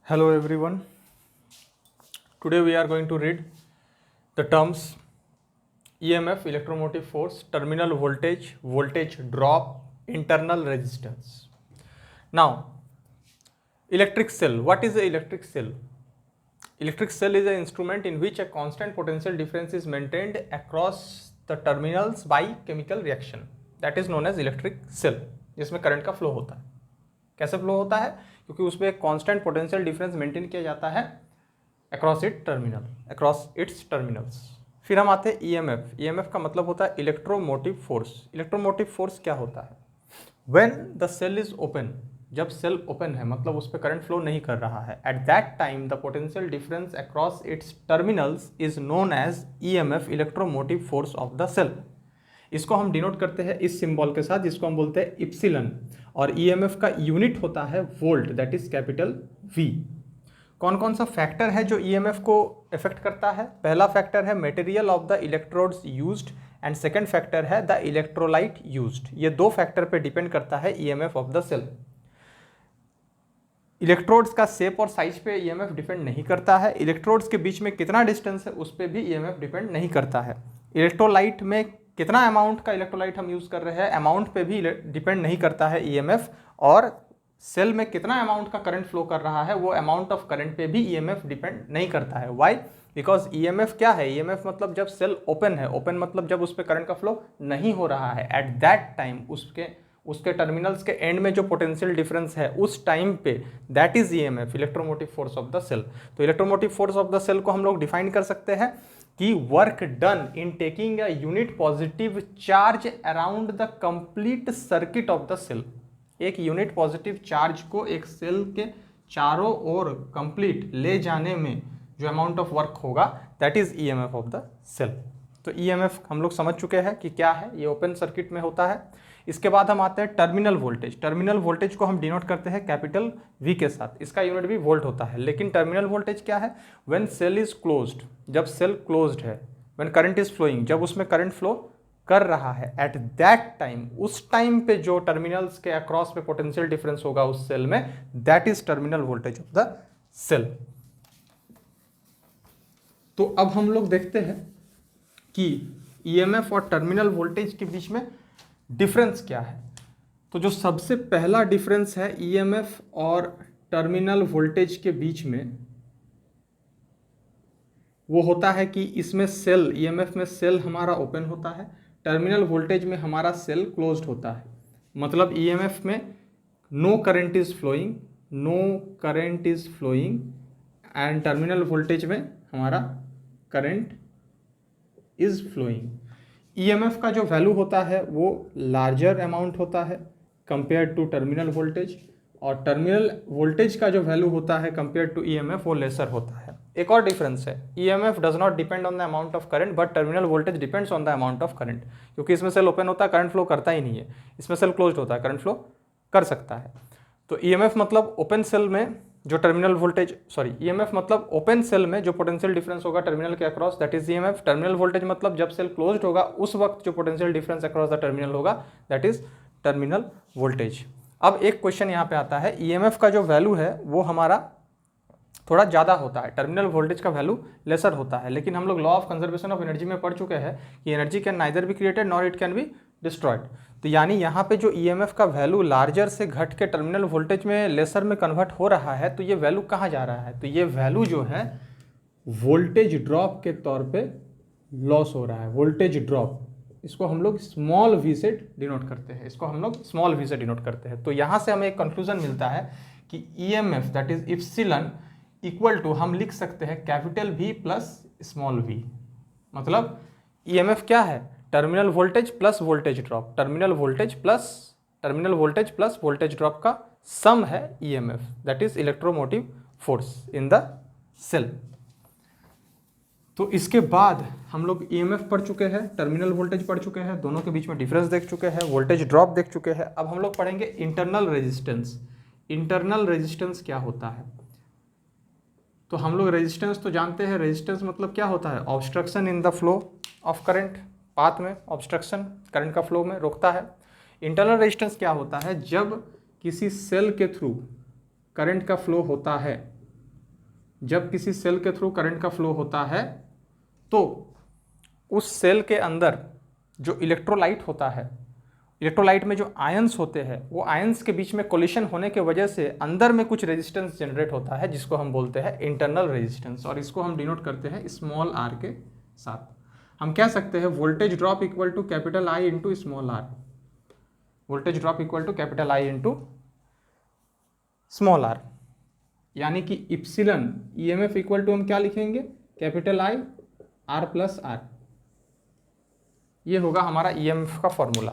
Hello everyone. Today we are going to read the terms EMF, electromotive force, terminal voltage, voltage drop, internal resistance. Now, electric cell. What is the electric cell? Electric cell is an instrument in which a constant potential difference is maintained across the terminals by chemical reaction. That is known as electric cell, जिसमें current का flow होता है. कैसे flow होता है? क्योंकि उसमें एक कांस्टेंट पोटेंशियल डिफरेंस मेंटेन किया जाता है अक्रॉस इट्स टर्मिनल्स. फिर हम आते हैं ईएमएफ. ईएमएफ का मतलब होता है इलेक्ट्रोमोटिव फोर्स. इलेक्ट्रोमोटिव फोर्स क्या होता है? When the cell is open, जब सेल ओपन है मतलब उस पर करंट फ्लो नहीं कर रहा है, at that time the potential difference across its terminals is known as EMF, electromotive force of the cell. इसको हम डिनोट करते हैं इस सिंबल के साथ, जिसको हम बोलते हैं इप्सिलन. और ईएमएफ का यूनिट होता है volt, that is capital V. कौन कौन सा फैक्टर है जो ईएमएफ को इफेक्ट करता है? पहला फैक्टर है material of the electrodes used and second factor है द इलेक्ट्रोलाइट यूज्ड. ये दो फैक्टर पे डिपेंड करता है EMF of the cell. Electrodes का शेप और साइज पे ईएमएफ डिपेंड नहीं करता है. इलेक्ट्रोड्स के बीच में कितना डिस्टेंस है उस पर भी ईएमएफ डिपेंड नहीं करता है. इलेक्ट्रोलाइट में कितना अमाउंट का इलेक्ट्रोलाइट हम यूज़ कर रहे हैं, अमाउंट पे भी डिपेंड नहीं करता है ईएमएफ. और सेल में कितना अमाउंट का करंट फ्लो कर रहा है, वो अमाउंट ऑफ करंट पे भी ईएमएफ डिपेंड नहीं करता है. व्हाई? बिकॉज ईएमएफ क्या है? ईएमएफ मतलब जब सेल ओपन है, ओपन मतलब जब उस पर करंट का फ्लो नहीं हो रहा है, एट दैट टाइम उसके टर्मिनल्स के एंड में जो पोटेंशियल डिफरेंस है उस टाइम पे, that is EMF, electromotive force of the cell. तो electromotive force of the cell को हम लोग डिफाइन कर सकते हैं कि work done in taking a unit positive charge around the complete circuit of the cell. एक यूनिट पॉजिटिव चार्ज को एक सेल के चारों ओर कंप्लीट ले जाने में जो अमाउंट ऑफ वर्क होगा, that is EMF of the cell. तो ईएमएफ हम लोग समझ चुके हैं कि क्या है, ये ओपन सर्किट में होता है. इसके बाद हम आते हैं टर्मिनल वोल्टेज. टर्मिनल वोल्टेज को हम डिनोट करते हैं कैपिटल वी के साथ. इसका यूनिट भी वोल्ट होता है. लेकिन टर्मिनल वोल्टेज क्या है? व्हेन सेल इज क्लोज्ड, जब सेल क्लोज्ड है, व्हेन करंट इज फ्लोइंग, जब उसमें करंट फ्लो कर रहा है, एट दैट टाइम, उस टाइम पे जो टर्मिनल्स के अक्रॉस पे पोटेंशियल डिफरेंस होगा उस सेल में, that is terminal voltage of the cell. तो अब हम लोग देखते हैं कि ईएमएफ और टर्मिनल वोल्टेज के बीच में डिफरेंस क्या है. तो जो सबसे पहला डिफरेंस है ईएमएफ और टर्मिनल वोल्टेज के बीच में, वो होता है कि इसमें सेल, ईएमएफ में सेल हमारा ओपन होता है, टर्मिनल वोल्टेज में हमारा सेल क्लोज्ड होता है. मतलब ईएमएफ में no current is flowing and terminal voltage में हमारा करंट इज फ्लोइंग. ईएमएफ का जो वैल्यू होता है वो लार्जर अमाउंट होता है कंपेयर टू टर्मिनल वोल्टेज, और टर्मिनल वोल्टेज का जो वैल्यू होता है कंपेयर टू ईएमएफ वो लेसर होता है. एक और डिफरेंस है, EMF does not depend on the amount of current but terminal voltage depends on the amount of current. क्योंकि इसमें सेल ओपन होता है, करंट फ्लो करता ही नहीं है. इसमें सेल क्लोज्ड होता है, करंट फ्लो कर सकता है. तो ईएमएफ मतलब ओपन सेल में जो टर्मिनल वोल्टेज, ईएमएफ मतलब ओपन सेल में जो पोटेंशियल डिफरेंस होगा टर्मिनल के across, that is EMF. Terminal voltage मतलब जब सेल क्लोज्ड होगा उस वक्त जो potential difference across the terminal होगा, दैट इज टर्मिनल वोल्टेज. अब एक क्वेश्चन यहाँ पे आता है, ईएमएफ का जो वैल्यू है वो हमारा थोड़ा ज़्यादा होता है, टर्मिनल वोल्टेज का वैल्यू लेसर होता है. लेकिन हम लोग law of conservation of energy में पढ़ चुके हैं कि energy can neither be created nor it can be destroyed. तो यानी यहाँ पे जो ईएमएफ का वैल्यू लार्जर से घट के टर्मिनल वोल्टेज में लेसर में कन्वर्ट हो रहा है, तो ये वैल्यू कहाँ जा रहा है? तो ये वैल्यू जो है वोल्टेज ड्रॉप के तौर पे लॉस हो रहा है. वोल्टेज ड्रॉप, इसको हम लोग स्मॉल वी से डिनोट करते हैं. तो यहाँ से हमें एक कंक्लूजन मिलता है कि EMF that is epsilon equal to, हम लिख सकते हैं capital V plus small v. मतलब ईएमएफ क्या है? Terminal voltage plus voltage drop, terminal voltage plus voltage drop का सम है EMF, that is electromotive force in the cell. तो इसके बाद हम लोग ईएमएफ पढ़ चुके हैं, टर्मिनल वोल्टेज पढ़ चुके हैं, दोनों के बीच में डिफरेंस देख चुके हैं, वोल्टेज ड्रॉप देख चुके हैं. अब हम लोग पढ़ेंगे इंटरनल रेजिस्टेंस. इंटरनल रेजिस्टेंस क्या होता है? तो हम लोग रेजिस्टेंस तो जानते हैं, रेजिस्टेंस मतलब क्या होता है? Obstruction in the flow of current, path में ऑब्स्ट्रक्शन, करंट का फ्लो में रोकता है. इंटरनल रेजिस्टेंस क्या होता है? जब किसी सेल के थ्रू करंट का फ्लो होता है जब किसी सेल के थ्रू करंट का फ्लो होता है तो उस सेल के अंदर जो इलेक्ट्रोलाइट होता है, इलेक्ट्रोलाइट में जो आयंस होते हैं, वो आयंस के बीच में कोलिशन होने के वजह से अंदर में कुछ रेजिस्टेंस जनरेट होता है जिसको हम बोलते हैं इंटरनल रेजिस्टेंस, और इसको हम डिनोट करते हैं स्मॉल आर के साथ। हम कह सकते हैं voltage drop equal to capital I into small r, voltage drop equal to capital I into small r, यानी कि इप्सिलन ईएमएफ इक्वल टू हम क्या लिखेंगे, capital I R plus R. ये होगा हमारा ईएमएफ का फॉर्मूला।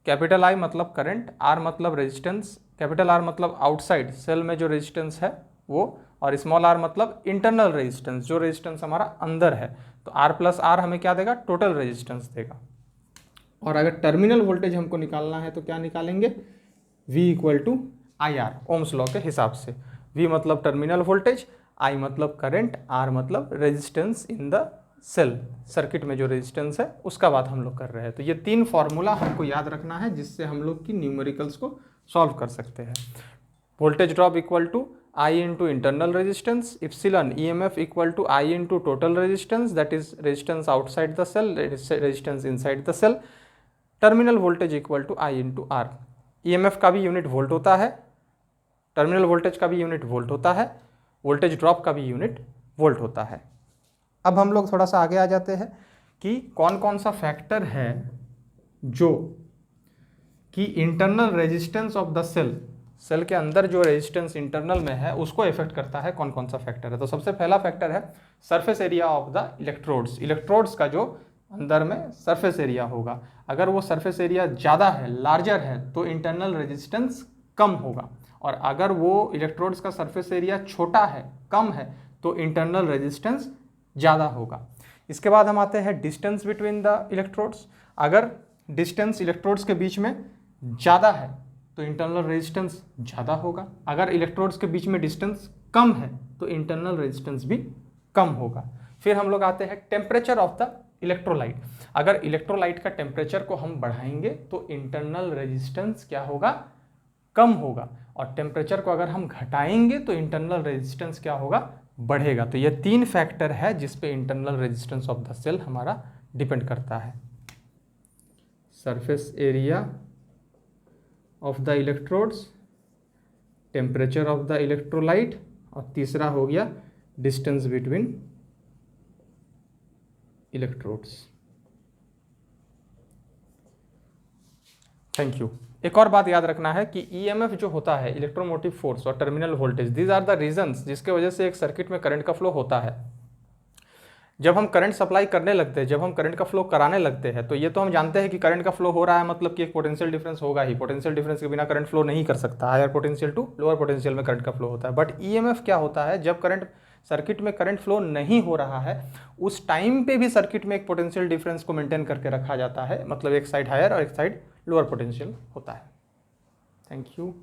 कैपिटल आई मतलब करंट, आर मतलब रेजिस्टेंस, कैपिटल आर मतलब आउटसाइड सेल में जो रेजिस्टेंस है वो, और स्मॉल आर मतलब इंटरनल रेजिस्टेंस, जो रेजिस्टेंस हमारा अंदर है। तो आर प्लस आर हमें क्या देगा, टोटल रेजिस्टेंस देगा। और अगर टर्मिनल वोल्टेज हमको निकालना है तो क्या निकालेंगे, V equal to I R, Ohm's law के हिसाब से। V मतलब टर्मिनल वोल्टेज, I मतलब करंट, R मतलब resistance in the cell, circuit में जो रेजिस्टेंस है उसका बात हम लोग कर रहे हैं। तो ये 3 फार्मूला हमको याद रखना है जिससे हम लोग की न्यूमेरिकल्स को सॉल्व कर सकते हैं। Voltage drop equal to I into internal resistance, epsilon EMF equal to I into total resistance, that is resistance outside the cell, resistance inside the cell, terminal voltage equal to I into R. ईएमएफ का भी unit volt होता है, terminal voltage का भी unit volt होता है, voltage drop का भी यूनिट वोल्ट होता है। अब हम लोग थोड़ा सा आगे आ जाते हैं कि कौन कौन सा फैक्टर है जो कि internal resistance of the cell, cell के अंदर जो रेजिस्टेंस इंटरनल में है उसको इफेक्ट करता है, कौन कौन सा फैक्टर है। तो सबसे पहला फैक्टर है surface area of the electrodes, electrodes का जो अंदर में सरफेस एरिया होगा, अगर वो सरफेस एरिया ज़्यादा है, लार्जर है, तो इंटरनल रेजिस्टेंस कम होगा, और अगर वो इलेक्ट्रोड्स का सरफेस एरिया छोटा है, कम है, तो इंटरनल रेजिस्टेंस ज़्यादा होगा। इसके बाद हम आते हैं डिस्टेंस बिटवीन द इलेक्ट्रोड्स, अगर डिस्टेंस इलेक्ट्रोड्स के बीच में ज़्यादा है तो इंटरनल रेजिस्टेंस ज़्यादा होगा, अगर इलेक्ट्रोड्स के बीच में डिस्टेंस कम है तो इंटरनल रेजिस्टेंस भी कम होगा। फिर हम लोग आते हैं टेम्परेचर ऑफ द इलेक्ट्रोलाइट, अगर इलेक्ट्रोलाइट का टेम्परेचर को हम बढ़ाएंगे तो इंटरनल रेजिस्टेंस क्या होगा, कम होगा, और टेम्परेचर को अगर हम घटाएंगे तो इंटरनल रेजिस्टेंस क्या होगा, बढ़ेगा। तो ये 3 फैक्टर है जिस पे internal resistance of the cell हमारा डिपेंड करता है, surface area of the electrodes, temperature of the electrolyte, और तीसरा हो गया distance between electrodes. Thank you. एक और बात याद रखना है कि ईएमएफ जो होता है, इलेक्ट्रोमोटिव फोर्स, और terminal voltage, these are the reasons जिसके वजह से एक सर्किट में करंट का फ्लो होता है। जब हम करंट सप्लाई करने लगते हैं, जब हम करंट का फ्लो कराने लगते हैं, तो ये तो हम जानते हैं कि करंट का फ्लो हो रहा है, मतलब कि एक पोटेंशियल डिफरेंस होगा ही, पोटेंशियल डिफरेंस के बिना करंट फ्लो नहीं कर सकता, higher potential to lower potential में करंट का फ्लो होता है। बट ईएमएफ क्या होता है, जब करंट सर्किट में करंट फ्लो नहीं हो रहा है उस टाइम पे भी सर्किट में एक पोटेंशियल डिफरेंस को मेंटेन करके रखा जाता है, मतलब एक साइड हायर और एक साइड लोअर पोटेंशियल होता है। Thank you.